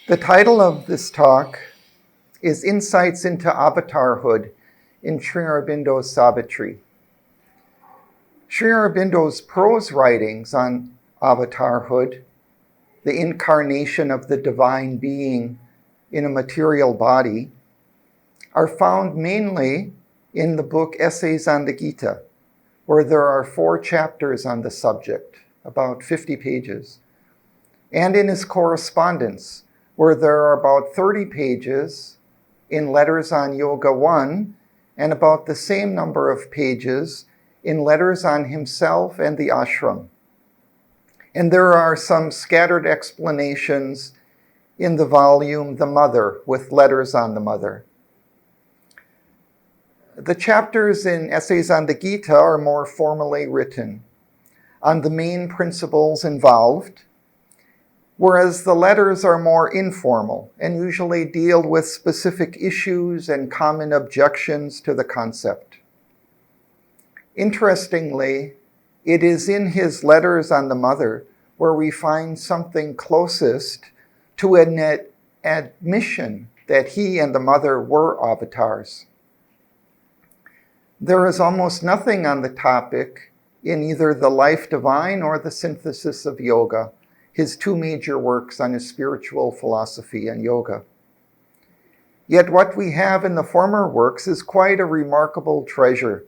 The title of this talk is Insights into Avatarhood in Sri Aurobindo's Savitri. Sri Aurobindo's prose writings on Avatarhood, the incarnation of the divine being in a material body, are found mainly in the book Essays on the Gita, where there are 4 chapters on the subject, about 50 pages, and in his correspondence, where there are about 30 pages in Letters on Yoga 1 and about the same number of pages in Letters on himself and the ashram. And there are some scattered explanations in the volume The Mother with Letters on the Mother. The chapters in Essays on the Gita are more formally written on the main principles involved, whereas the letters are more informal and usually deal with specific issues and common objections to the concept. Interestingly, it is in his Letters on the Mother where we find something closest to an admission that he and the Mother were avatars. There is almost nothing on the topic in either The Life Divine or The Synthesis of Yoga, his 2 major works on his spiritual philosophy and yoga. Yet what we have in the former works is quite a remarkable treasure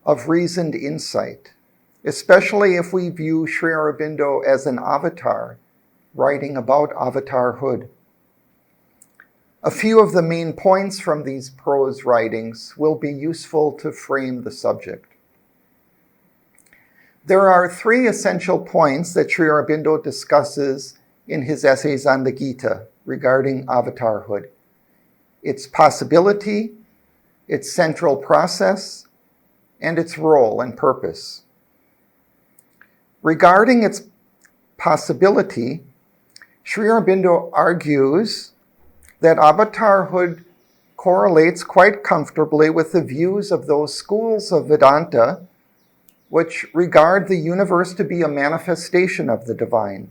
of reasoned insight, especially if we view Sri Aurobindo as an avatar, writing about Avatarhood. A few of the main points from these prose writings will be useful to frame the subject. There are 3 essential points that Sri Aurobindo discusses in his Essays on the Gita regarding Avatarhood: its possibility, its central process, and its role and purpose. Regarding its possibility, Sri Aurobindo argues that Avatarhood correlates quite comfortably with the views of those schools of Vedanta which regard the universe to be a manifestation of the divine.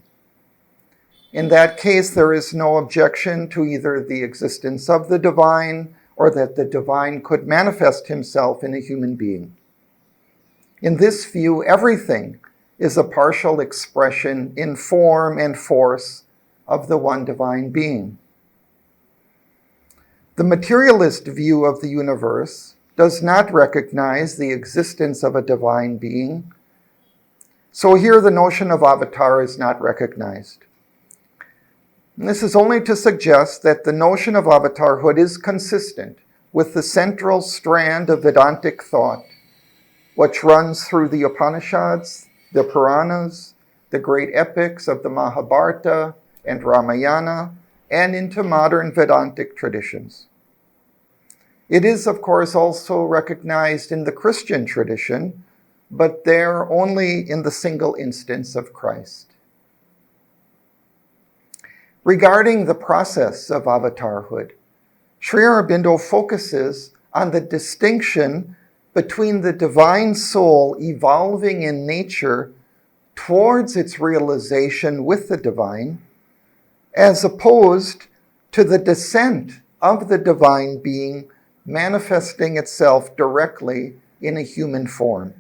In that case, there is no objection to either the existence of the divine or that the divine could manifest himself in a human being. In this view, everything is a partial expression in form and force of the one divine being. The materialist view of the universe does not recognize the existence of a divine being, so here the notion of avatar is not recognized. And this is only to suggest that the notion of avatarhood is consistent with the central strand of Vedantic thought, which runs through the Upanishads, the Puranas, the great epics of the Mahabharata and Ramayana, and into modern Vedantic traditions. It is, of course, also recognized in the Christian tradition, but there only in the single instance of Christ. Regarding the process of avatarhood, Sri Aurobindo focuses on the distinction between the divine soul evolving in nature towards its realization with the divine, as opposed to the descent of the divine being manifesting itself directly in a human form.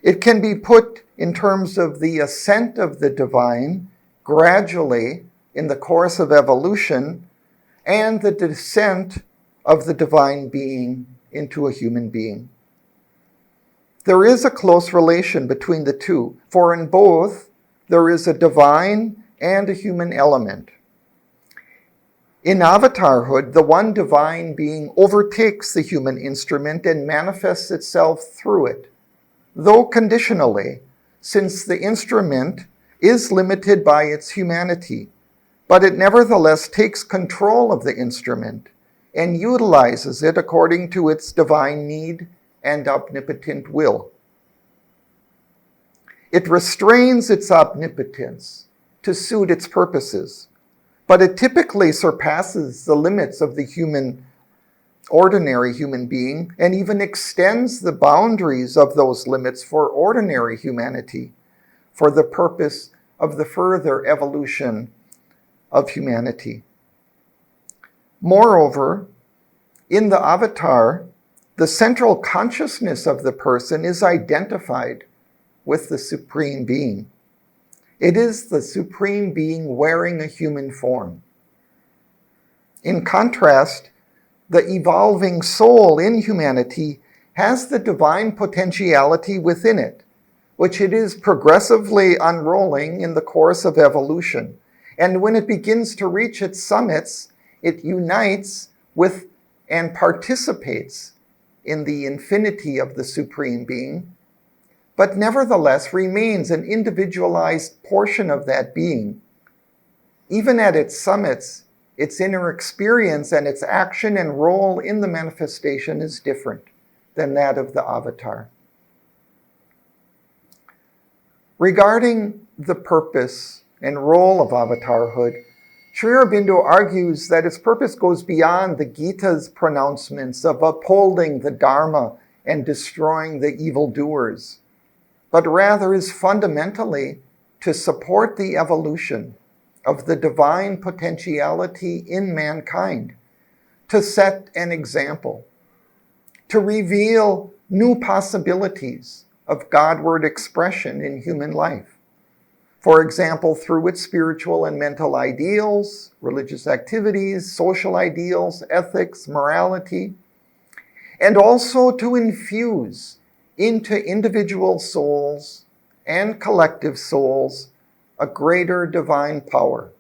It can be put in terms of the ascent of the divine gradually in the course of evolution and the descent of the divine being into a human being. There is a close relation between the two, for in both there is a divine and a human element. In Avatarhood, the one divine being overtakes the human instrument and manifests itself through it, though conditionally, since the instrument is limited by its humanity, but it nevertheless takes control of the instrument and utilizes it according to its divine need and omnipotent will. It restrains its omnipotence to suit its purposes, but it typically surpasses the limits of the ordinary human being and even extends the boundaries of those limits for ordinary humanity for the purpose of the further evolution of humanity. Moreover, in the avatar, the central consciousness of the person is identified with the Supreme Being. It is the Supreme Being wearing a human form. In contrast, the evolving soul in humanity has the divine potentiality within it, which it is progressively unrolling in the course of evolution. And when it begins to reach its summits, it unites with and participates in the infinity of the Supreme Being, but nevertheless remains an individualized portion of that being. Even at its summits, its inner experience and its action and role in the manifestation is different than that of the avatar. Regarding the purpose and role of avatarhood, Sri Aurobindo argues that its purpose goes beyond the Gita's pronouncements of upholding the Dharma and destroying the evildoers, but rather is fundamentally to support the evolution of the divine potentiality in mankind, to set an example, to reveal new possibilities of Godward expression in human life. For example, through its spiritual and mental ideals, religious activities, social ideals, ethics, morality, and also to infuse into individual souls and collective souls a greater divine power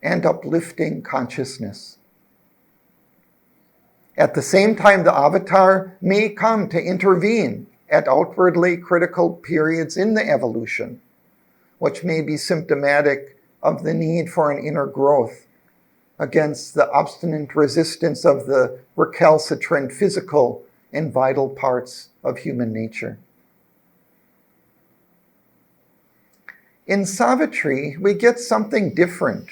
and uplifting consciousness. At the same time, the avatar may come to intervene at outwardly critical periods in the evolution, which may be symptomatic of the need for an inner growth against the obstinate resistance of the recalcitrant physical and vital parts of human nature. In Savitri, we get something different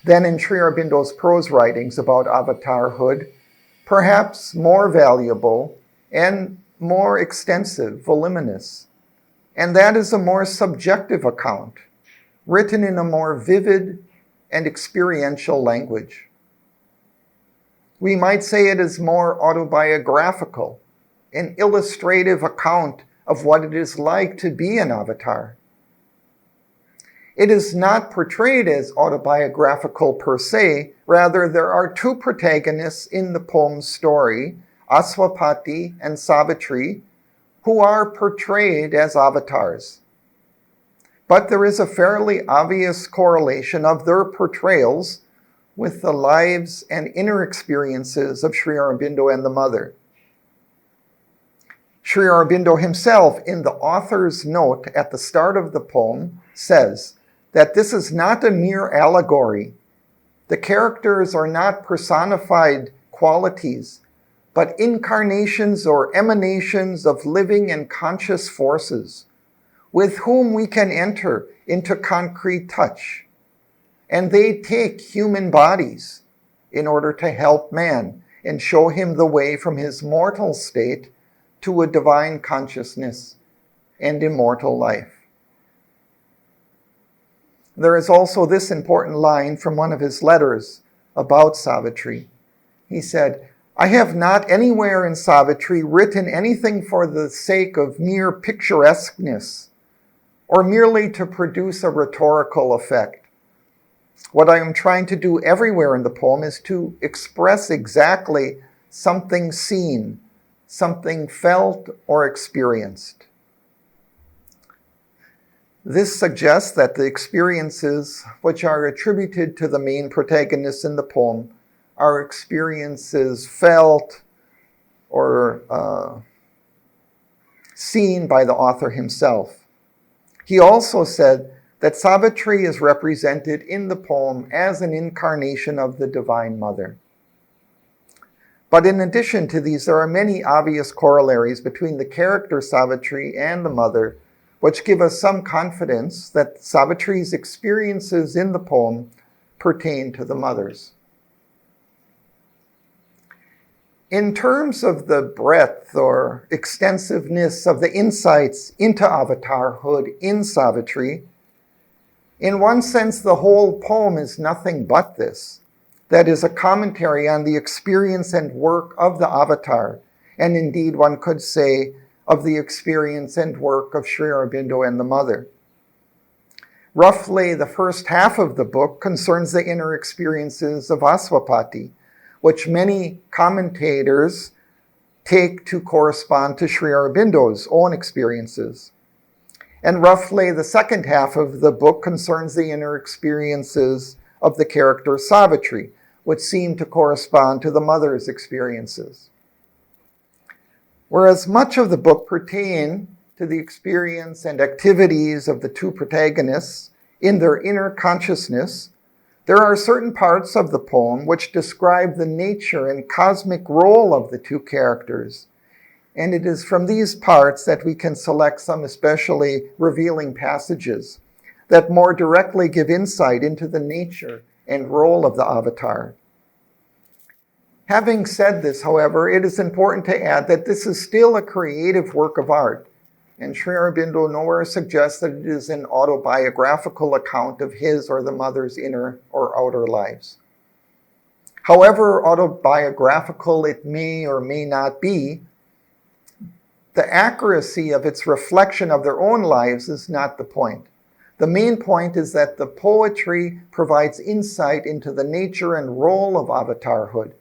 than in Sri Aurobindo's prose writings about avatarhood, perhaps more valuable and more extensive, voluminous. And that is a more subjective account, written in a more vivid and experiential language. We might say it is more autobiographical, an illustrative account of what it is like to be an avatar. It is not portrayed as autobiographical per se. Rather, there are two protagonists in the poem's story, Aswapati and Savitri, who are portrayed as avatars. But there is a fairly obvious correlation of their portrayals with the lives and inner experiences of Sri Aurobindo and the mother. Sri Aurobindo himself, in the author's note at the start of the poem, says that this is not a mere allegory. The characters are not personified qualities, but incarnations or emanations of living and conscious forces with whom we can enter into concrete touch. And they take human bodies in order to help man and show him the way from his mortal state to a divine consciousness and immortal life. There is also this important line from one of his letters about Savitri. He said, "I have not anywhere in Savitri written anything for the sake of mere picturesqueness or merely to produce a rhetorical effect. What I am trying to do everywhere in the poem is to express exactly something seen, something felt or experienced." This suggests that the experiences which are attributed to the main protagonists in the poem are experiences felt or seen by the author himself. He also said that Savitri is represented in the poem as an incarnation of the Divine Mother. But in addition to these, there are many obvious corollaries between the character Savitri and the mother, which give us some confidence that Savitri's experiences in the poem pertain to the mother's. In terms of the breadth or extensiveness of the insights into avatarhood in Savitri, In one sense, the whole poem is nothing but this. That is a commentary on the experience and work of the avatar, and indeed one could say of the experience and work of Sri Aurobindo and the mother. Roughly, the first half of the book concerns the inner experiences of Aswapati, which many commentators take to correspond to Sri Aurobindo's own experiences. And roughly, the second half of the book concerns the inner experiences of the character Savitri, which seem to correspond to the mother's experiences. Whereas much of the book pertains to the experience and activities of the two protagonists in their inner consciousness, there are certain parts of the poem which describe the nature and cosmic role of the two characters. And it is from these parts that we can select some especially revealing passages that more directly give insight into the nature and role of the avatar. Having said this, however, it is important to add that this is still a creative work of art, and Sri Aurobindo nowhere suggests that it is an autobiographical account of his or the mother's inner or outer lives. However autobiographical it may or may not be, the accuracy of its reflection of their own lives is not the point. The main point is that the poetry provides insight into the nature and role of Avatarhood,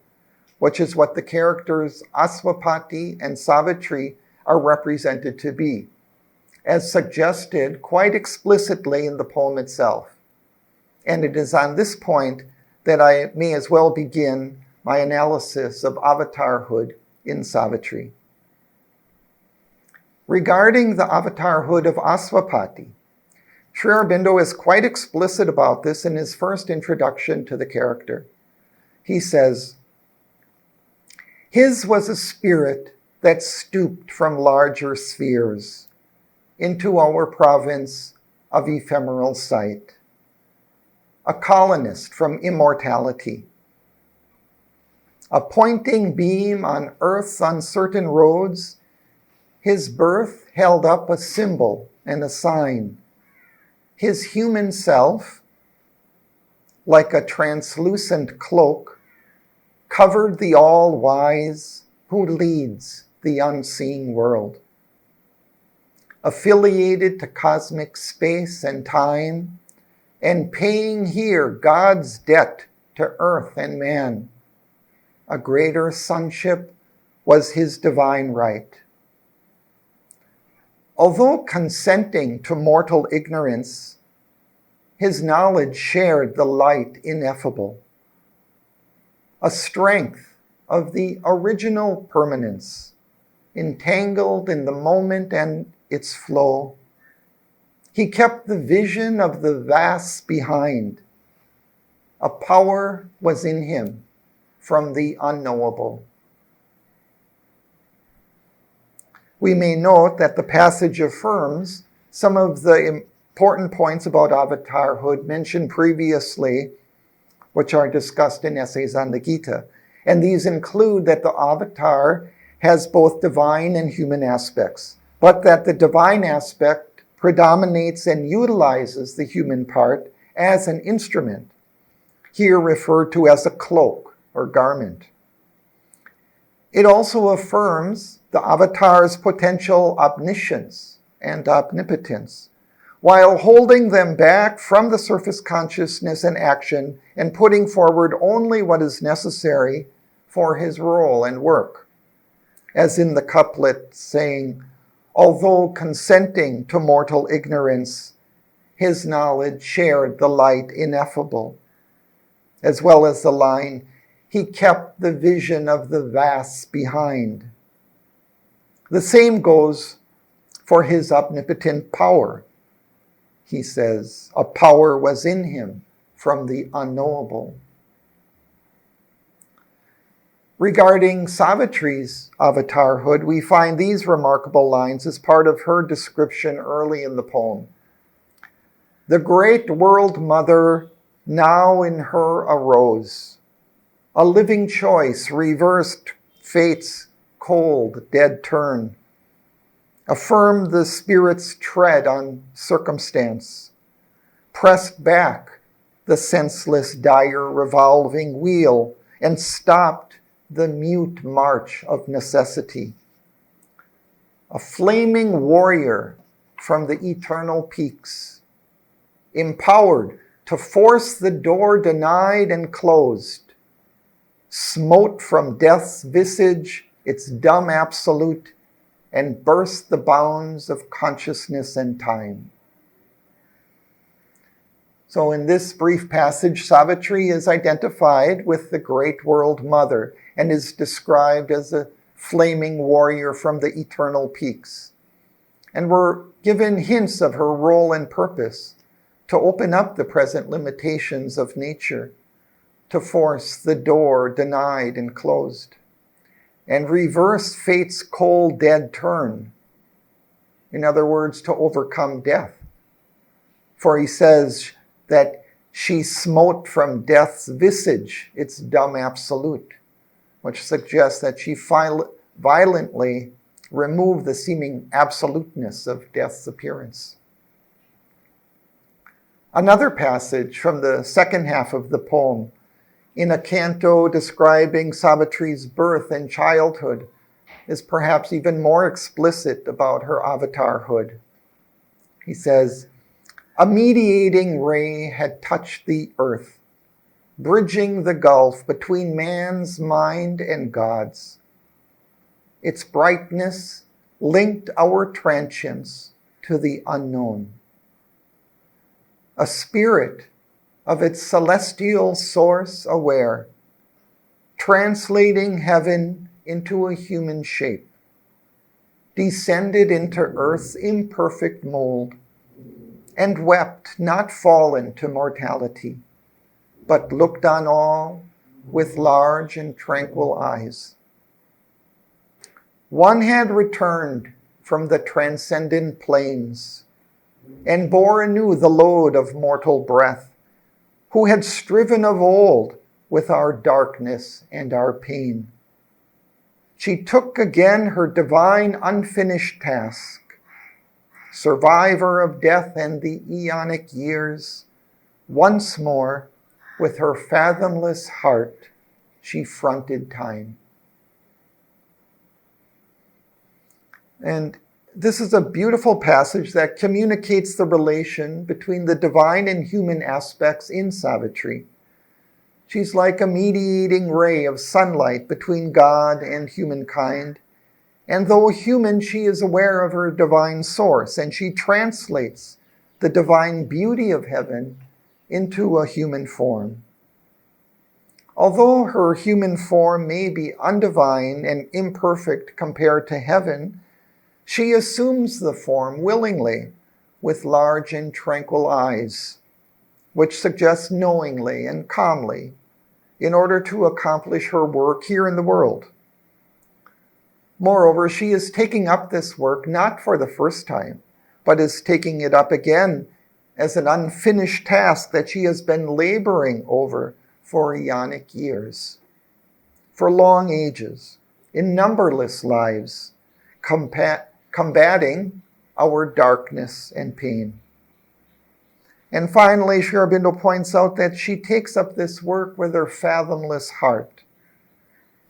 which is what the characters Aswapati and Savitri are represented to be, as suggested quite explicitly in the poem itself. And it is on this point that I may as well begin my analysis of Avatarhood in Savitri. Regarding the Avatarhood of Aswapati, Sri Aurobindo is quite explicit about this in his first introduction to the character. He says, "His was a spirit that stooped from larger spheres into our province of ephemeral sight, a colonist from immortality, a pointing beam on earth's uncertain roads. His birth held up a symbol and a sign. His human self, like a translucent cloak, covered the all-wise who leads the unseen world. Affiliated to cosmic space and time, and paying here God's debt to earth and man, a greater sonship was his divine right. Although consenting to mortal ignorance, his knowledge shared the light ineffable, a strength of the original permanence, entangled in the moment and its flow. He kept the vision of the vast behind. A power was in him from the unknowable." We may note that the passage affirms some of the important points about Avatarhood mentioned previously, which are discussed in essays on the Gita. And these include that the avatar has both divine and human aspects, but that the divine aspect predominates and utilizes the human part as an instrument, here referred to as a cloak or garment. It also affirms the avatar's potential omniscience and omnipotence, while holding them back from the surface consciousness and action and putting forward only what is necessary for his role and work. As in the couplet saying, "Although consenting to mortal ignorance, his knowledge shared the light ineffable," as well as the line, "He kept the vision of the vast behind." The same goes for his omnipotent power. He says, "A power was in him from the unknowable." Regarding Savitri's avatarhood, we find these remarkable lines as part of her description early in the poem. "The great world mother now in her arose. A living choice reversed fate's cold, dead turn. Affirmed the spirit's tread on circumstance. pressed back the senseless, dire, revolving wheel, and stopped the mute march of necessity. A flaming warrior from the eternal peaks, empowered to force the door denied and closed, smote from death's visage its dumb absolute, and burst the bounds of consciousness and time. So in this brief passage, Savitri is identified with the great world mother and is described as a flaming warrior from the eternal peaks. And we're given hints of her role and purpose to open up the present limitations of nature, to force the door denied and closed, and reverse fate's cold, dead turn. In other words, to overcome death. For he says that she smote from death's visage its dumb absolute, which suggests that she violently removed the seeming absoluteness of death's appearance. Another passage from the second half of the poem, in a canto describing Savitri's birth and childhood, is perhaps even more explicit about her avatarhood. He says, "A mediating ray had touched the earth, bridging the gulf between man's mind and God's. Its brightness linked our transience to the unknown. A spirit of its celestial source aware, translating heaven into a human shape, descended into earth's imperfect mold, and wept not fallen to mortality, but looked on all with large and tranquil eyes. One had returned from the transcendent plains, and bore anew the load of mortal breath, who had striven of old with our darkness and our pain. She took again her divine unfinished task, survivor of death and the aeonic years. Once more, with her fathomless heart, she fronted time." And this is a beautiful passage that communicates the relation between the divine and human aspects in Savitri. She's like a mediating ray of sunlight between God and humankind. And though human, she is aware of her divine source, and she translates the divine beauty of heaven into a human form. Although her human form may be undivine and imperfect compared to heaven, she assumes the form willingly, with large and tranquil eyes, which suggests knowingly and calmly, in order to accomplish her work here in the world. Moreover, she is taking up this work not for the first time, but is taking it up again as an unfinished task that she has been laboring over for aeonic years, for long ages, in numberless lives, combating our darkness and pain. And finally, Sri Aurobindo points out that she takes up this work with her fathomless heart.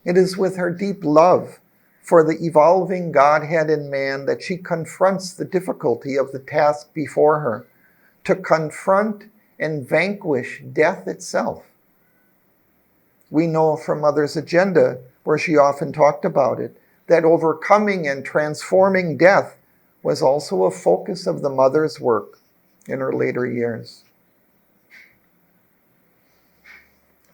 It is with her deep love for the evolving Godhead in man that she confronts the difficulty of the task before her, to confront and vanquish death itself. We know from Mother's Agenda, where she often talked about it, that overcoming and transforming death was also a focus of the mother's work in her later years.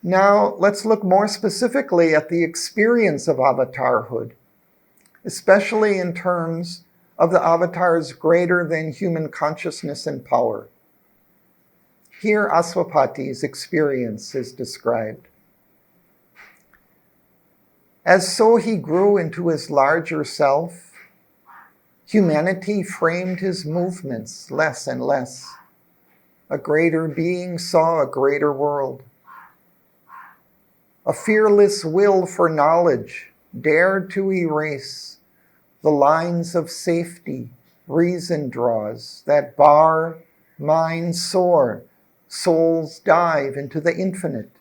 Now, let's look more specifically at the experience of avatarhood, especially in terms of the avatar's greater than human consciousness and power. Here, Aswapati's experience is described. As so he grew into his larger self, humanity framed his movements less and less. A greater being saw a greater world. A fearless will for knowledge dared to erase the lines of safety reason draws that bar minds soar, souls dive into the infinite.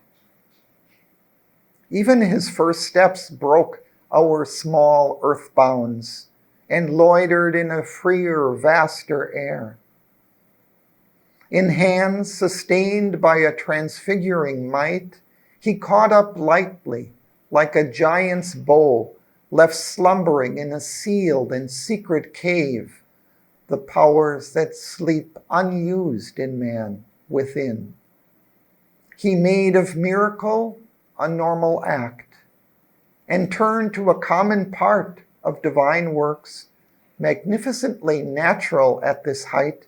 Even his first steps broke our small earth bounds and loitered in a freer, vaster air. In hands sustained by a transfiguring might, he caught up lightly, like a giant's bow, left slumbering in a sealed and secret cave, the powers that sleep unused in man within. He made of miracle a normal act, and turned to a common part of divine works, magnificently natural at this height,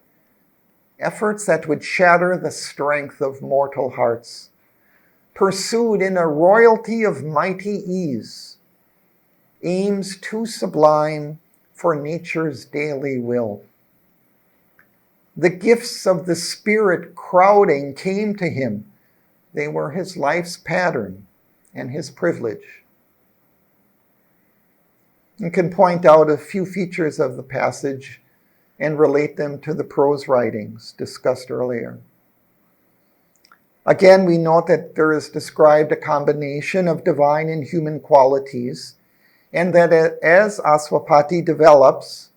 efforts that would shatter the strength of mortal hearts, pursued in a royalty of mighty ease, aims too sublime for nature's daily will. The gifts of the Spirit crowding came to him. They were his life's pattern and his privilege. You can point out a few features of the passage and relate them to the prose writings discussed earlier. Again, we note that there is described a combination of divine and human qualities, and that as Aswapati develops,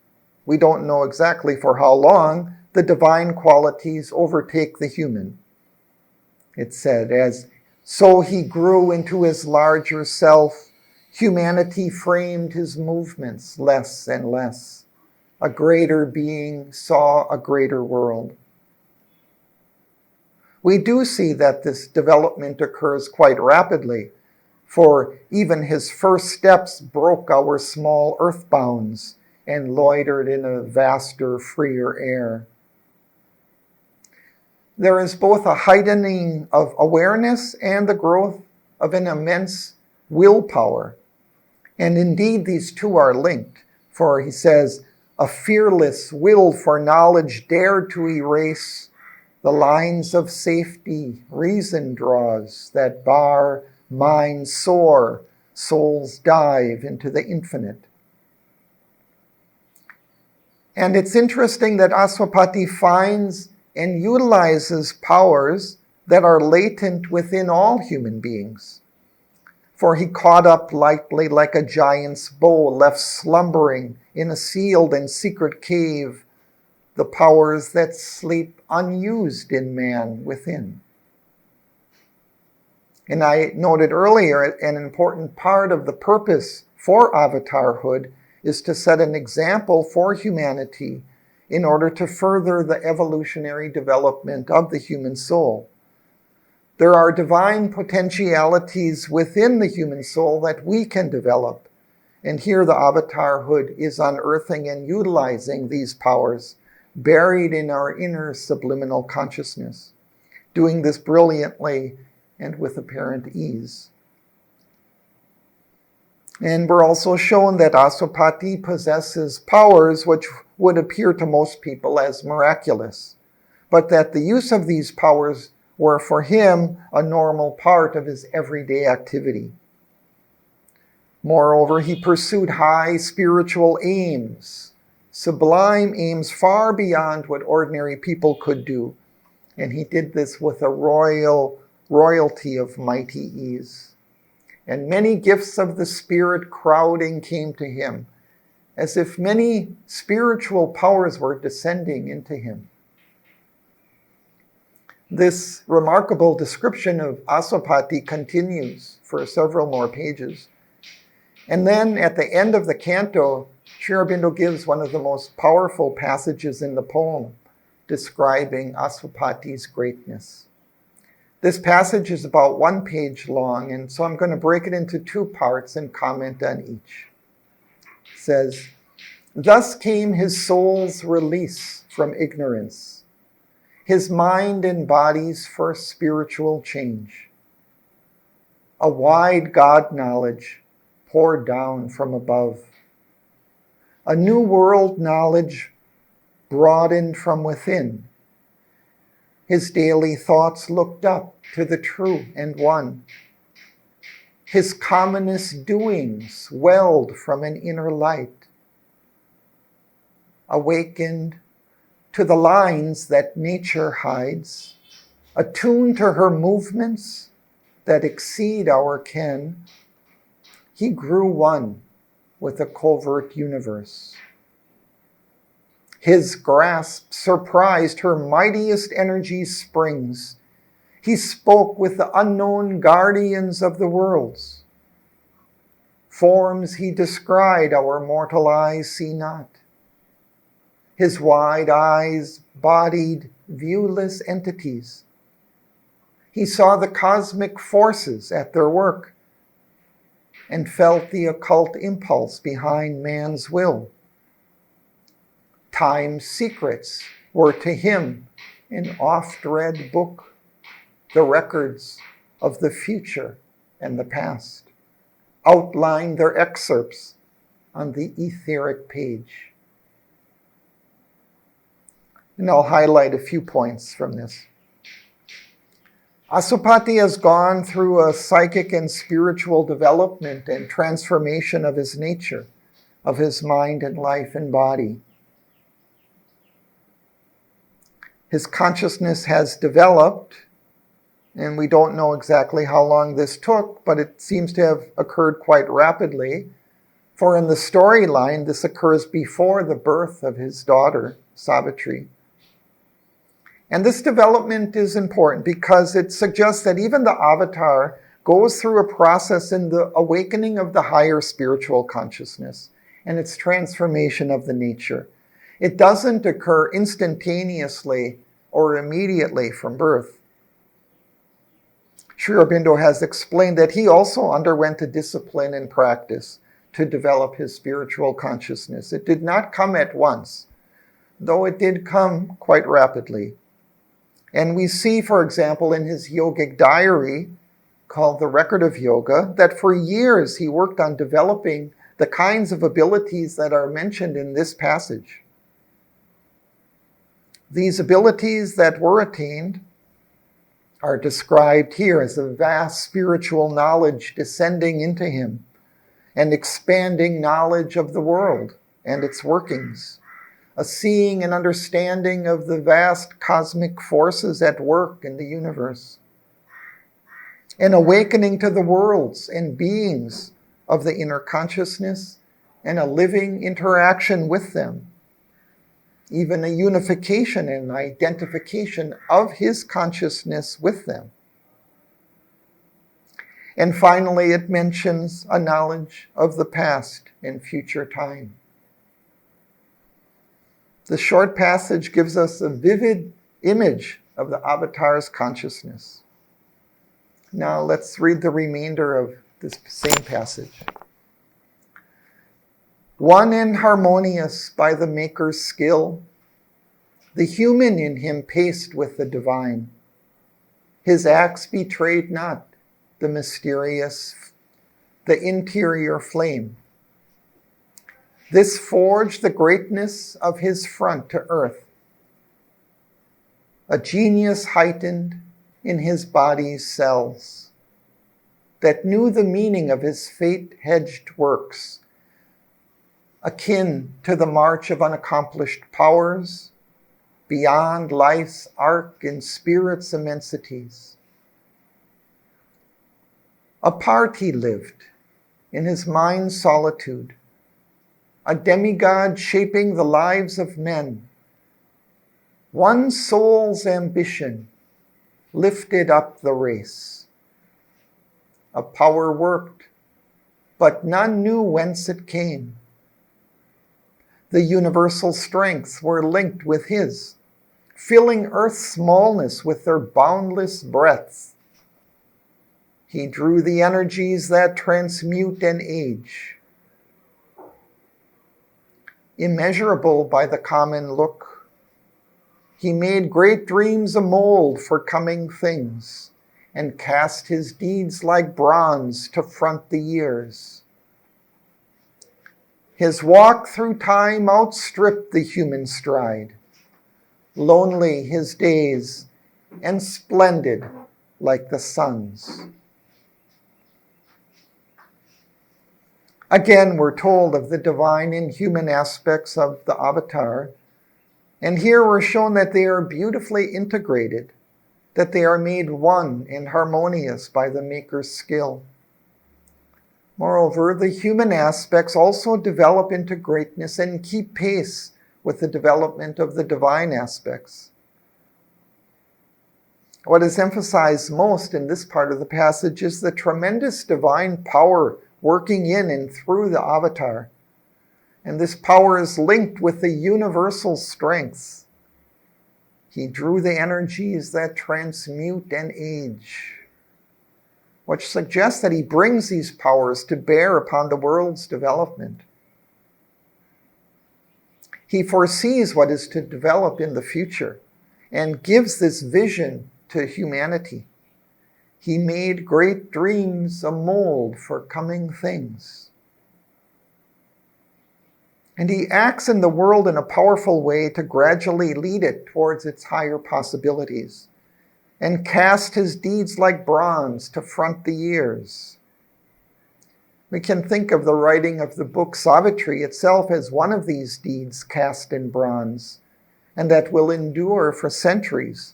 we don't know exactly for how long, the divine qualities overtake the human. It said, so he grew into his larger self, humanity framed his movements less and less. A greater being saw a greater world. We do see that this development occurs quite rapidly, for even his first steps broke our small earth bounds and loitered in a vaster, freer air. There is both a heightening of awareness and the growth of an immense willpower. And indeed, these two are linked, for he says, a fearless will for knowledge dared to erase the lines of safety reason draws that bar minds soar, souls dive into the infinite. And it's interesting that Aswapati finds and utilizes powers that are latent within all human beings. For he caught up lightly like a giant's bow, left slumbering in a sealed and secret cave, the powers that sleep unused in man within. And I noted earlier, an important part of the purpose for Avatarhood is to set an example for humanity in order to further the evolutionary development of the human soul. There are divine potentialities within the human soul that we can develop. And here the Avatarhood is unearthing and utilizing these powers buried in our inner subliminal consciousness, doing this brilliantly and with apparent ease. And we're also shown that Aswapati possesses powers which would appear to most people as miraculous, but that the use of these powers were for him a normal part of his everyday activity. Moreover, he pursued high spiritual aims, sublime aims far beyond what ordinary people could do, and he did this with a royalty of mighty ease. And many gifts of the Spirit crowding came to him, as if many spiritual powers were descending into him. This remarkable description of Aswapati continues for several more pages. And then at the end of the canto, Sri Aurobindo gives one of the most powerful passages in the poem, describing Aswapati's greatness. This passage is about 1 page long, and so I'm going to break it into 2 parts and comment on each. It says, thus came his soul's release from ignorance, his mind and body's first spiritual change. A wide God knowledge poured down from above. A new world knowledge broadened from within. His daily thoughts looked up to the true and one. His commonest doings welled from an inner light. Awakened to the lines that nature hides, attuned to her movements that exceed our ken, he grew one with a covert universe. His grasp surprised her mightiest energy springs. He spoke with the unknown guardians of the worlds. Forms he descried our mortal eyes see not. His wide eyes bodied viewless entities. He saw the cosmic forces at their work and felt the occult impulse behind man's will. Time's secrets were to him an oft-read book, the records of the future and the past outlined their excerpts on the etheric page. And I'll highlight a few points from this. Asupati has gone through a psychic and spiritual development and transformation of his nature, of his mind and life and body. His consciousness has developed, and we don't know exactly how long this took, but it seems to have occurred quite rapidly. For in the storyline, this occurs before the birth of his daughter, Savitri. And this development is important because it suggests that even the avatar goes through a process in the awakening of the higher spiritual consciousness and its transformation of the nature. It doesn't occur instantaneously or immediately from birth. Sri Aurobindo has explained that he also underwent a discipline and practice to develop his spiritual consciousness. It did not come at once, though it did come quite rapidly. And we see, for example, in his yogic diary, called The Record of Yoga, that for years he worked on developing the kinds of abilities that are mentioned in this passage. These abilities that were attained are described here as a vast spiritual knowledge descending into him, and expanding knowledge of the world and its workings, a seeing and understanding of the vast cosmic forces at work in the universe, an awakening to the worlds and beings of the inner consciousness, and a living interaction with them, even a unification and identification of his consciousness with them. And finally, it mentions a knowledge of the past and future time. The short passage gives us a vivid image of the avatar's consciousness. Now let's read the remainder of this same passage. One and harmonious by the Maker's skill, the human in him paced with the divine. His acts betrayed not the mysterious, the interior flame. This forged the greatness of his front to earth, a genius heightened in his body's cells, that knew the meaning of his fate-hedged works, akin to the march of unaccomplished powers, beyond life's arc and spirit's immensities. Apart he lived, in his mind's solitude, a demigod shaping the lives of men. One soul's ambition lifted up the race. A power worked, but none knew whence it came. The universal strengths were linked with his, filling earth's smallness with their boundless breadth. He drew the energies that transmute and age. Immeasurable by the common look, he made great dreams a mold for coming things, and cast his deeds like bronze to front the years. His walk through time outstripped the human stride, lonely his days, and splendid like the sun's. Again, we're told of the divine and human aspects of the avatar, And here we're shown that they are beautifully integrated, that they are made one and harmonious by the Maker's skill. Moreover, the human aspects also develop into greatness and keep pace with the development of the divine aspects. What is emphasized most in this part of the passage is the tremendous divine power working in and through the avatar. And this power is linked with the universal strengths. He drew the energies that transmute and age, which suggests that he brings these powers to bear upon the world's development. He foresees what is to develop in the future and gives this vision to humanity. He made great dreams a mold for coming things. And he acts in the world in a powerful way to gradually lead it towards its higher possibilities, and cast his deeds like bronze to front the years. We can think of the writing of the book Savitri itself as one of these deeds cast in bronze, and that will endure for centuries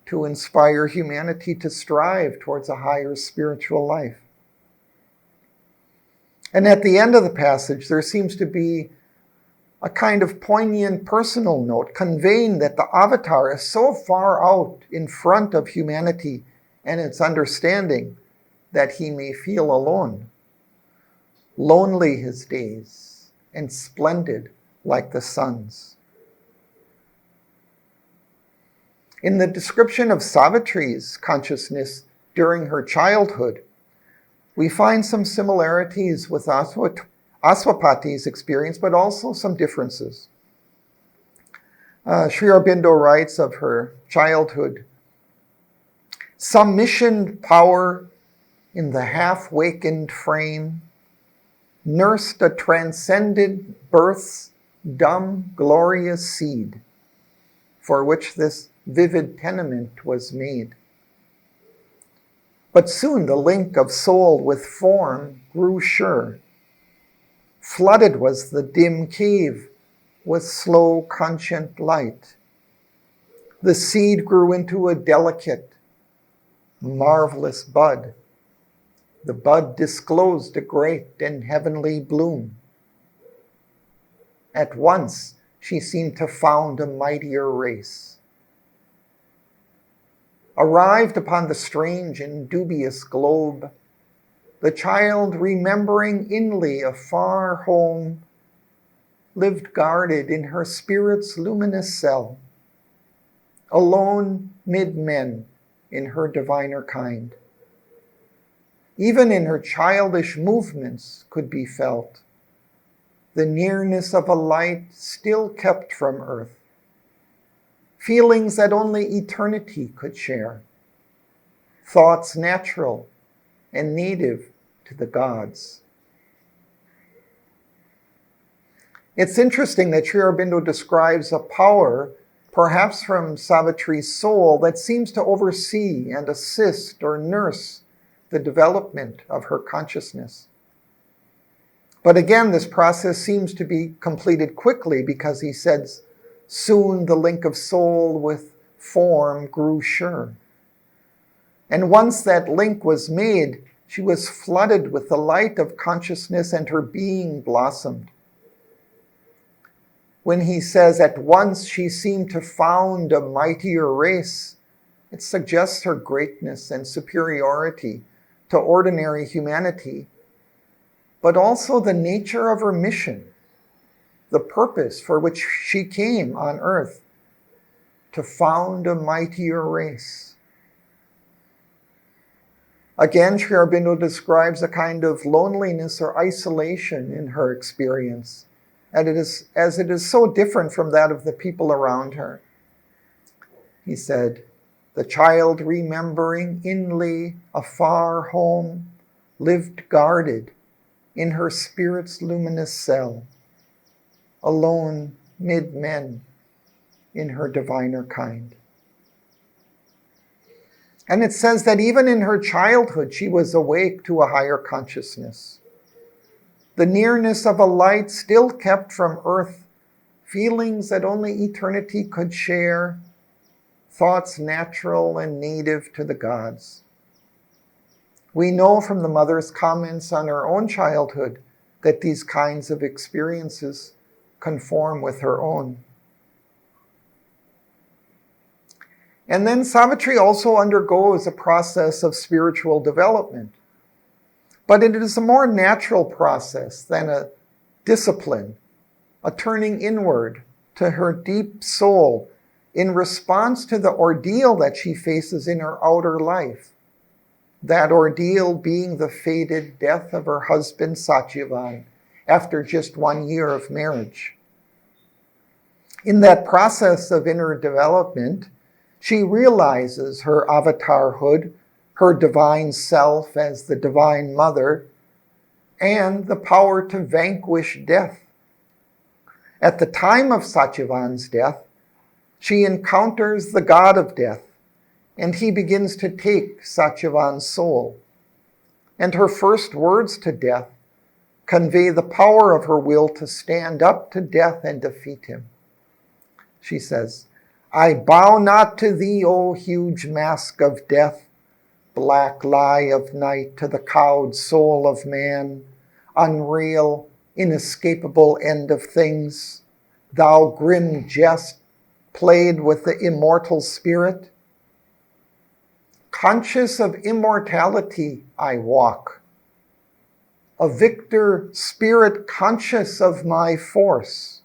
to inspire humanity to strive towards a higher spiritual life. And at the end of the passage, there seems to be a kind of poignant personal note conveying that the avatar is so far out in front of humanity and its understanding that he may feel alone. Lonely his days and splendid like the sun's. In the description of Savitri's consciousness during her childhood, we find some similarities with Aswapati's experience, but also some differences. Sri Aurobindo writes of her childhood, some missioned power in the half-wakened frame nursed a transcended birth's dumb, glorious seed, for which this vivid tenement was made. But soon the link of soul with form grew sure. Flooded was the dim cave with slow, conscient light. The seed grew into a delicate, marvelous bud. The bud disclosed a great and heavenly bloom. At once she seemed to found a mightier race. Arrived upon the strange and dubious globe, the child, remembering inly a far home, lived guarded in her spirit's luminous cell, alone mid men in her diviner kind. Even in her childish movements could be felt the nearness of a light still kept from earth, feelings that only eternity could share, thoughts natural and native to the gods. It's interesting that Sri Aurobindo describes a power, perhaps from Savitri's soul, that seems to oversee and assist or nurse the development of her consciousness. But again, this process seems to be completed quickly because he says, soon the link of soul with form grew sure. And once that link was made, she was flooded with the light of consciousness and her being blossomed. When he says, at once she seemed to found a mightier race, it suggests her greatness and superiority to ordinary humanity, but also the nature of her mission, the purpose for which she came on earth, to found a mightier race. Again, Sri Aurobindo describes a kind of loneliness or isolation in her experience, as it is so different from that of the people around her. He said, the child, remembering inly a far home, lived guarded in her spirit's luminous cell, alone mid men in her diviner kind. And it says that even in her childhood, she was awake to a higher consciousness. The nearness of a light still kept from earth feelings that only eternity could share, thoughts natural and native to the gods. We know from the mother's comments on her own childhood that these kinds of experiences conform with her own. And then Savitri also undergoes a process of spiritual development. But it is a more natural process than a discipline, a turning inward to her deep soul in response to the ordeal that she faces in her outer life. That ordeal being the fated death of her husband Satyavan after just 1 year of marriage. In that process of inner development, she realizes her avatarhood, her divine self as the divine mother, and the power to vanquish death. At the time of Satyavan's death, she encounters the god of death, and he begins to take Satyavan's soul. And her first words to death convey the power of her will to stand up to death and defeat him. She says, "I bow not to thee, O huge mask of death, black lie of night to the cowed soul of man, unreal, inescapable end of things, thou grim jest played with the immortal spirit. Conscious of immortality I walk, a victor spirit conscious of my force.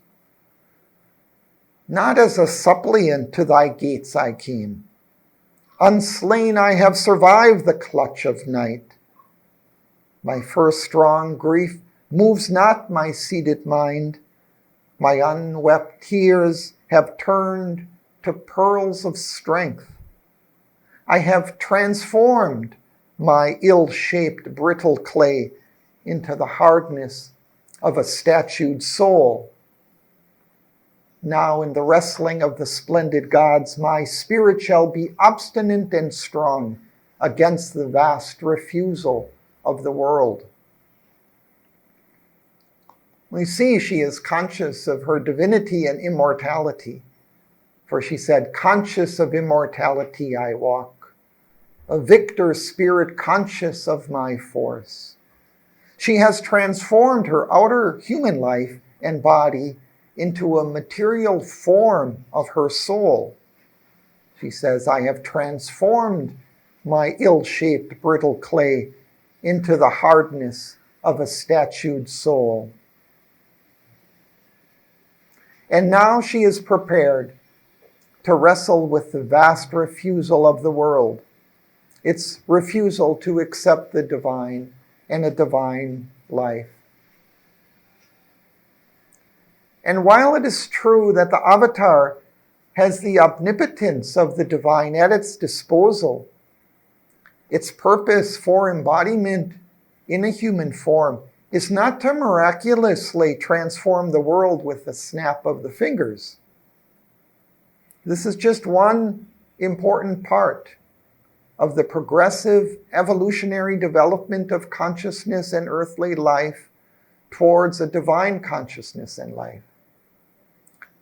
Not as a suppliant to thy gates I came. Unslain I have survived the clutch of night. My first strong grief moves not my seated mind. My unwept tears have turned to pearls of strength. I have transformed my ill-shaped brittle clay into the hardness of a statued soul. Now in the wrestling of the splendid gods, my spirit shall be obstinate and strong against the vast refusal of the world." We see she is conscious of her divinity and immortality. For she said, "Conscious of immortality I walk, a victor spirit conscious of my force." She has transformed her outer human life and body into a material form of her soul. She says, "I have transformed my ill-shaped brittle clay into the hardness of a statued soul." And now she is prepared to wrestle with the vast refusal of the world, its refusal to accept the divine and a divine life. And while it is true that the avatar has the omnipotence of the divine at its disposal, its purpose for embodiment in a human form is not to miraculously transform the world with the snap of the fingers. This is just one important part of the progressive evolutionary development of consciousness and earthly life towards a divine consciousness and life.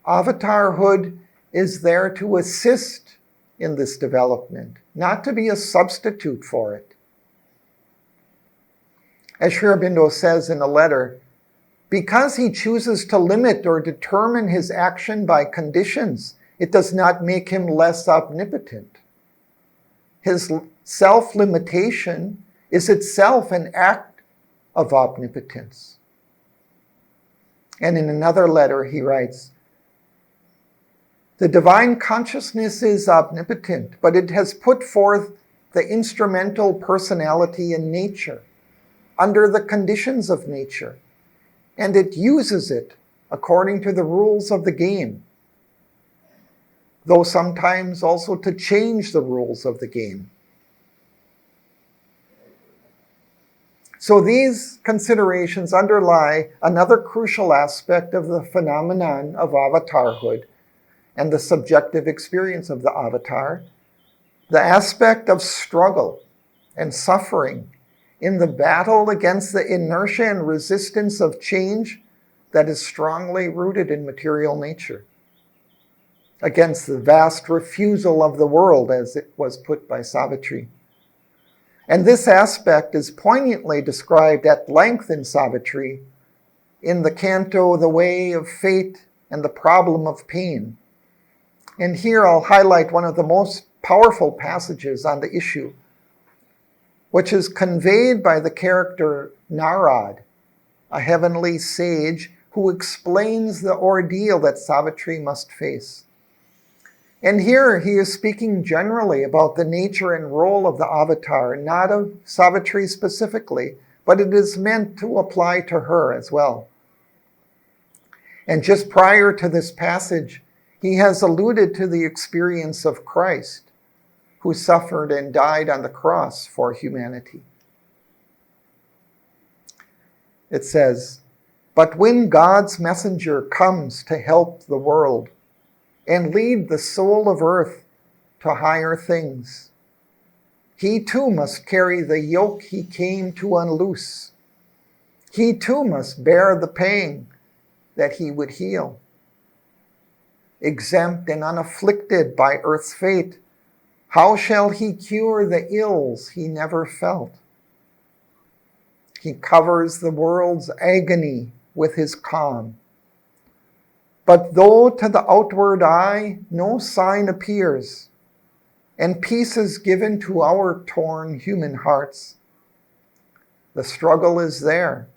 Avatarhood is there to assist in this development, not to be a substitute for it. As Sri Aurobindo says in a letter, because he chooses to limit or determine his action by conditions, it does not make him less omnipotent. His self-limitation is itself an act of omnipotence. And in another letter he writes, "The divine consciousness is omnipotent, but it has put forth the instrumental personality in nature, under the conditions of nature, and it uses it according to the rules of the game, though sometimes also to change the rules of the game." So these considerations underlie another crucial aspect of the phenomenon of avatarhood and the subjective experience of the avatar, the aspect of struggle and suffering in the battle against the inertia and resistance of change that is strongly rooted in material nature, against the vast refusal of the world, as it was put by Savitri. And this aspect is poignantly described at length in Savitri in the canto The Way of Fate and the Problem of Pain. And here I'll highlight one of the most powerful passages on the issue, which is conveyed by the character Narad, a heavenly sage who explains the ordeal that Savitri must face. And here he is speaking generally about the nature and role of the avatar, not of Savitri specifically, but it is meant to apply to her as well. And just prior to this passage, he has alluded to the experience of Christ, who suffered and died on the cross for humanity. It says, "But when God's messenger comes to help the world and lead the soul of earth to higher things, he too must carry the yoke he came to unloose. He too must bear the pain that he would heal. Exempt and unafflicted by earth's fate, how shall he cure the ills he never felt? He covers the world's agony with his calm. But though to the outward eye no sign appears, and peace is given to our torn human hearts, the struggle is there,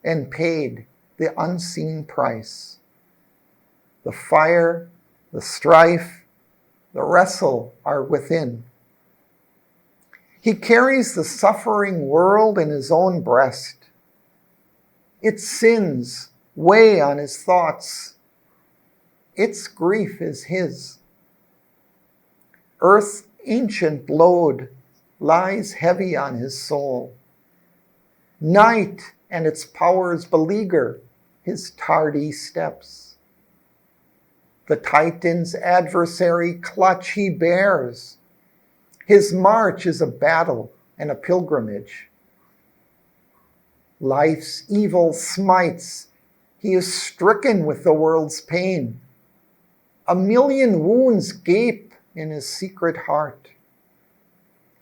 and paid the unseen price. The fire, the strife, the wrestle are within. He carries the suffering world in his own breast. Its sins weigh on his thoughts. Its grief is his. Earth's ancient load lies heavy on his soul. Night and its powers beleaguer his tardy steps. The Titan's adversary clutch he bears. His march is a battle and a pilgrimage. Life's evil smites. He is stricken with the world's pain. A million wounds gape in his secret heart.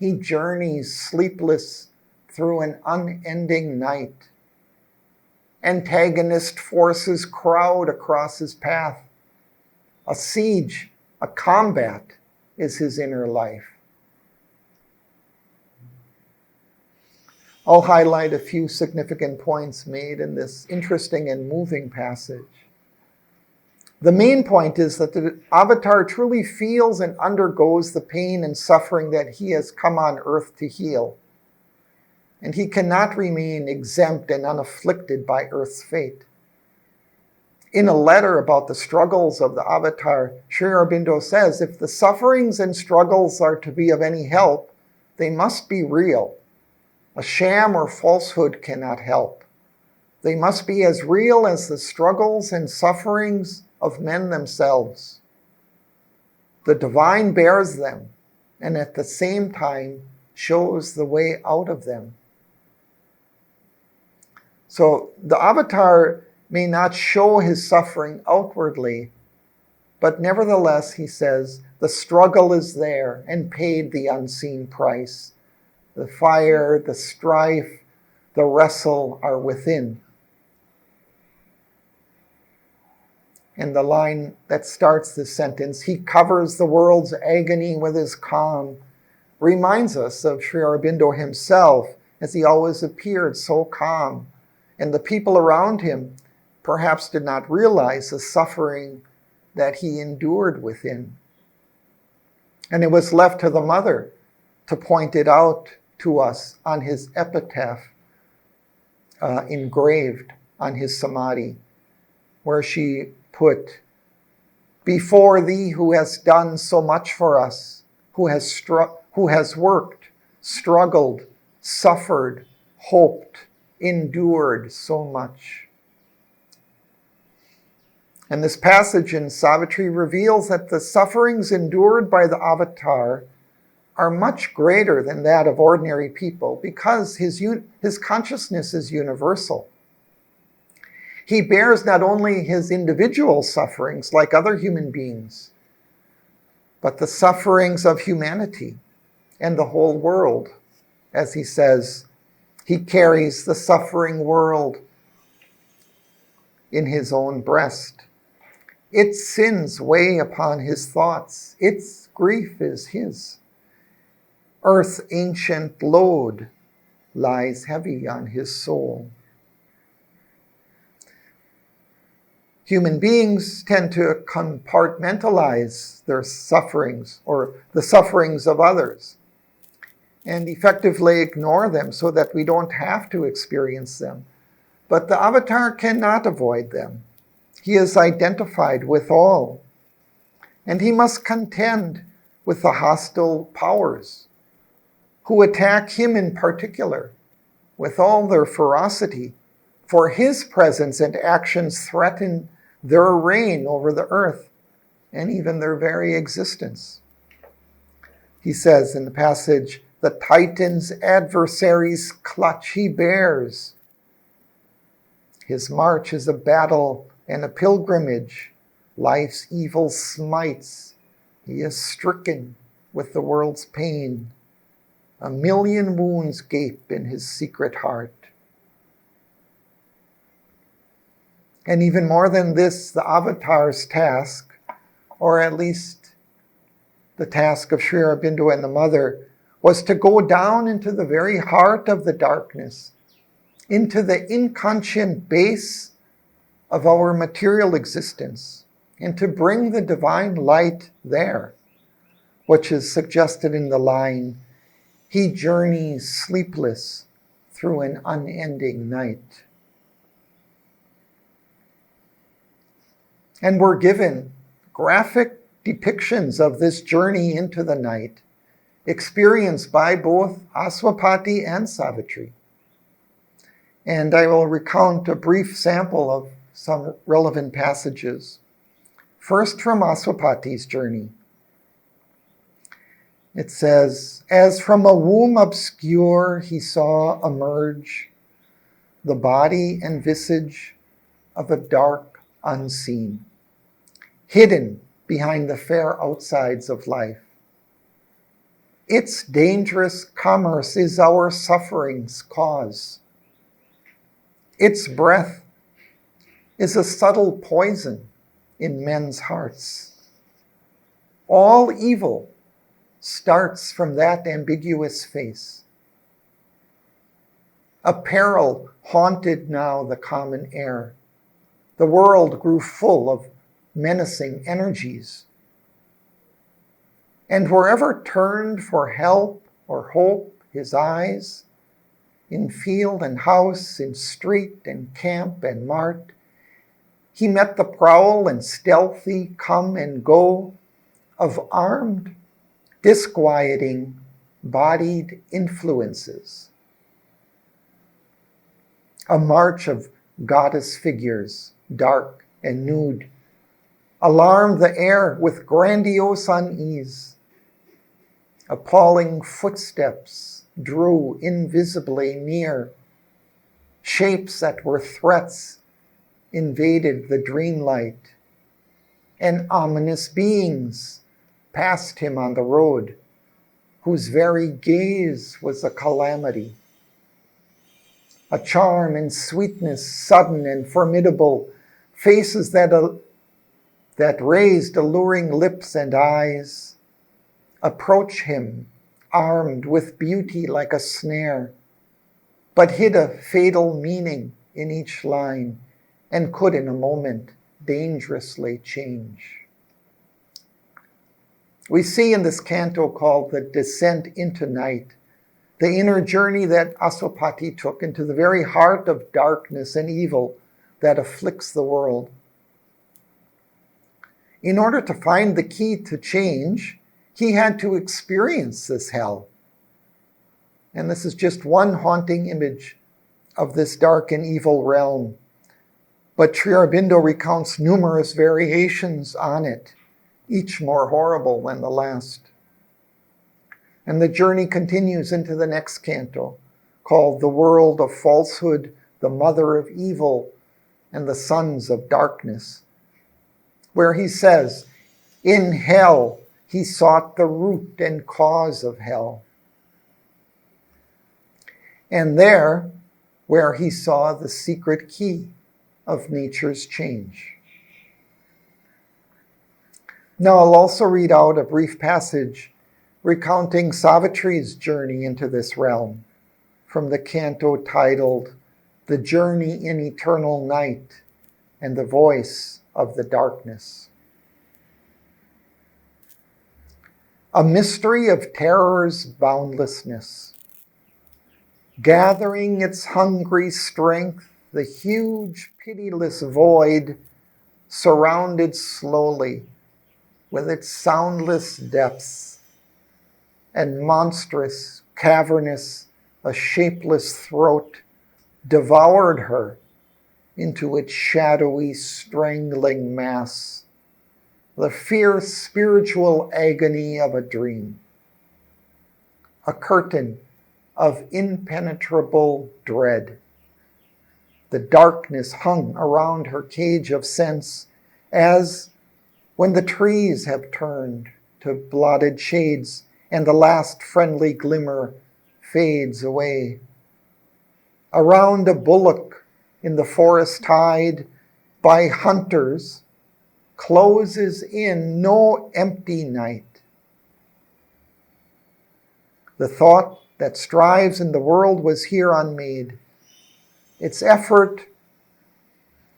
He journeys sleepless through an unending night. Antagonist forces crowd across his path. A siege, a combat is his inner life. I'll highlight a few significant points made in this interesting and moving passage. The main point is that the avatar truly feels and undergoes the pain and suffering that he has come on earth to heal. And he cannot remain exempt and unafflicted by earth's fate. In a letter about the struggles of the avatar, Sri Aurobindo says, if the sufferings and struggles are to be of any help, they must be real. A sham or falsehood cannot help. They must be as real as the struggles and sufferings of men themselves. The divine bears them, and at the same time shows the way out of them. So the avatar may not show his suffering outwardly, but nevertheless, he says, the struggle is there and paid the unseen price. The fire, the strife, the wrestle are within. And the line that starts this sentence, he covers the world's agony with his calm, reminds us of Sri Aurobindo himself, as he always appeared so calm. And the people around him perhaps did not realize the suffering that he endured within. And it was left to the mother to point it out to us on his epitaph engraved on his samadhi, where she put, "Before thee who has done so much for us, who has worked, struggled, suffered, hoped, endured so much." And this passage in Savitri reveals that the sufferings endured by the avatar are much greater than that of ordinary people because his consciousness is universal. He bears not only his individual sufferings like other human beings, but the sufferings of humanity and the whole world. As he says, he carries the suffering world in his own breast. Its sins weigh upon his thoughts. Its grief is his. Earth's ancient load lies heavy on his soul. Human beings tend to compartmentalize their sufferings or the sufferings of others and effectively ignore them so that we don't have to experience them. But the avatar cannot avoid them. He is identified with all, and he must contend with the hostile powers who attack him in particular with all their ferocity, for his presence and actions threaten their reign over the earth and even their very existence. He says in the passage, the Titan's adversaries clutch he bears. His march is a battle and a pilgrimage. Life's evil smites. He is stricken with the world's pain. 1,000,000 wounds gape in his secret heart. And even more than this, the avatar's task, or at least the task of Sri Aurobindo and the mother, was to go down into the very heart of the darkness, into the inconscient base of our material existence, and to bring the divine light there, which is suggested in the line, he journeys sleepless through an unending night. And we're given graphic depictions of this journey into the night, experienced by both Aswapati and Savitri. And I will recount a brief sample of some relevant passages. First, from Aswapati's journey. It says, as from a womb obscure he saw emerge the body and visage of a dark unseen, hidden behind the fair outsides of life. Its dangerous commerce is our suffering's cause. Its breath is a subtle poison in men's hearts. All evil starts from that ambiguous face. A peril haunted now the common air. The world grew full of menacing energies. And wherever turned for help or hope his eyes, in field and house, in street and camp and mart, he met the prowl and stealthy come and go of armed, disquieting, bodied influences. A march of goddess figures, dark and nude, alarmed the air with grandiose unease. Appalling footsteps drew invisibly near. Shapes that were threats invaded the dreamlight, and ominous beings passed him on the road, whose very gaze was a calamity. A charm and sweetness sudden and formidable, faces that raised alluring lips and eyes, approach him, armed with beauty like a snare, but hid a fatal meaning in each line, and could in a moment dangerously change. We see in this canto called The Descent into Night, the inner journey that Aswapati took into the very heart of darkness and evil that afflicts the world. In order to find the key to change, he had to experience this hell. And this is just one haunting image of this dark and evil realm. But Sri Aurobindo recounts numerous variations on it, each more horrible than the last. And the journey continues into the next canto, called The World of Falsehood, the Mother of Evil, and the sons of darkness, where he says, in hell he sought the root and cause of hell. And there, where he saw the secret key of nature's change. Now I'll also read out a brief passage recounting Savitri's journey into this realm from the canto titled, The Journey in Eternal Night and the Voice of the Darkness. A mystery of terror's boundlessness, gathering its hungry strength, the huge, pitiless void surrounded slowly with its soundless depths, and monstrous, cavernous, a shapeless throat devoured her into its shadowy, strangling mass, the fierce spiritual agony of a dream. A curtain of impenetrable dread. The darkness hung around her cage of sense as when the trees have turned to blotted shades and the last friendly glimmer fades away. Around a bullock in the forest tide by hunters closes in no empty night. The thought that strives in the world was here unmade. Its effort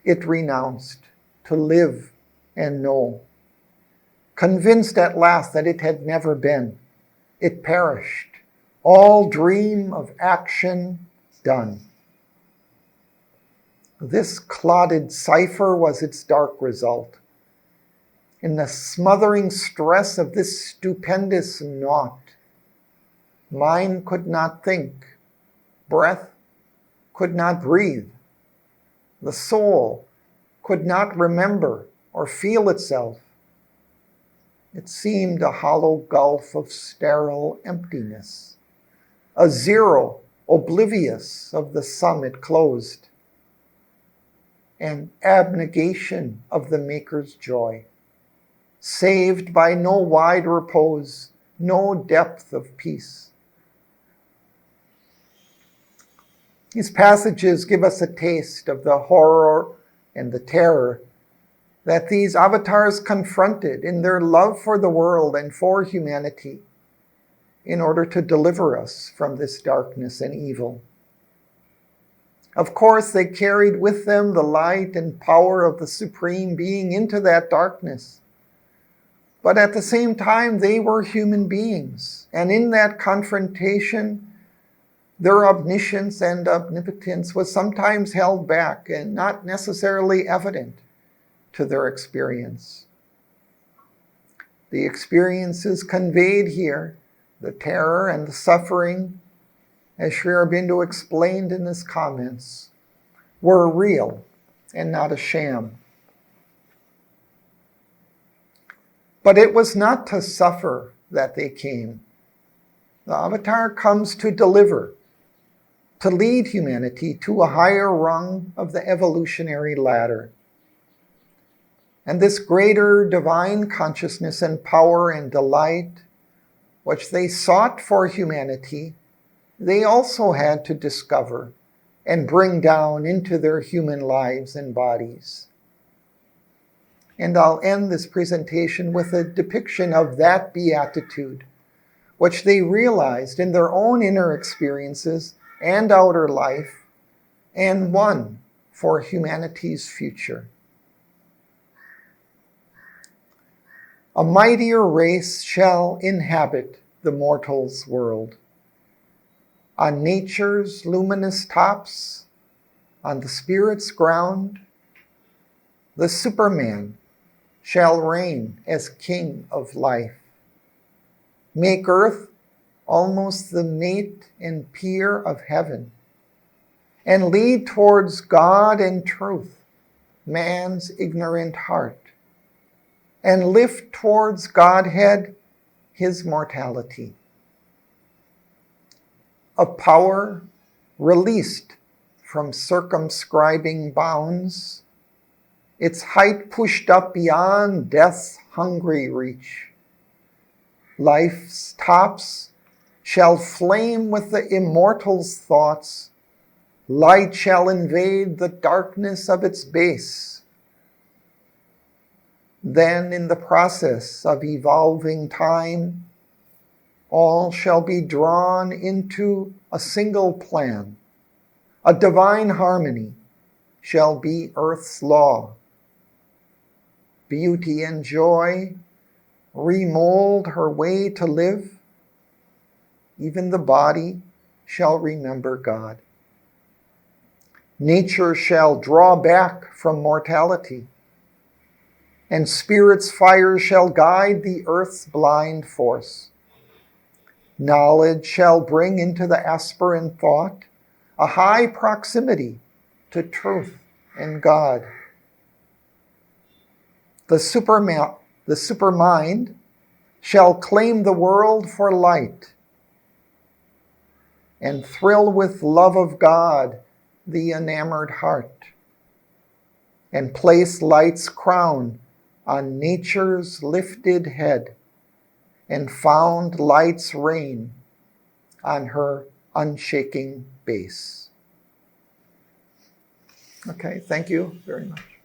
it renounced to live and know. Convinced at last that it had never been, it perished. All dream of action done. This clotted cipher was its dark result. In the smothering stress of this stupendous naught, mind could not think, breath could not breathe, the soul could not remember or feel itself. It seemed a hollow gulf of sterile emptiness, a zero oblivious of the sum it closed, an abnegation of the Maker's joy, saved by no wide repose, no depth of peace. These passages give us a taste of the horror and the terror that these avatars confronted in their love for the world and for humanity in order to deliver us from this darkness and evil. Of course, they carried with them the light and power of the Supreme Being into that darkness. But at the same time, they were human beings. And in that confrontation, their omniscience and omnipotence was sometimes held back and not necessarily evident to their experience. The experiences conveyed here, the terror and the suffering, as Sri Aurobindo explained in his comments, were real and not a sham. But it was not to suffer that they came. The avatar comes to deliver, to lead humanity to a higher rung of the evolutionary ladder. And this greater divine consciousness and power and delight, which they sought for humanity, they also had to discover and bring down into their human lives and bodies. And I'll end this presentation with a depiction of that beatitude, which they realized in their own inner experiences and outer life, and won for humanity's future. A mightier race shall inhabit the mortal's world. On nature's luminous tops, on the spirit's ground, the Superman shall reign as king of life. Make earth almost the mate and peer of heaven, and lead towards God and truth man's ignorant heart, and lift towards Godhead his mortality. A power released from circumscribing bounds its height pushed up beyond death's hungry reach. Life's tops shall flame with the immortal's thoughts. Light shall invade the darkness of its base. Then in the process of evolving time, all shall be drawn into a single plan. A divine harmony shall be earth's law. Beauty and joy remold her way to live. Even the body shall remember God. Nature shall draw back from mortality, and spirit's fire shall guide the earth's blind force. Knowledge shall bring into the aspirant thought a high proximity to truth and God. The supermind shall claim the world for light and thrill with love of God the enamored heart, and place light's crown on nature's lifted head, and found light's reign on her unshaking base. Okay, thank you very much.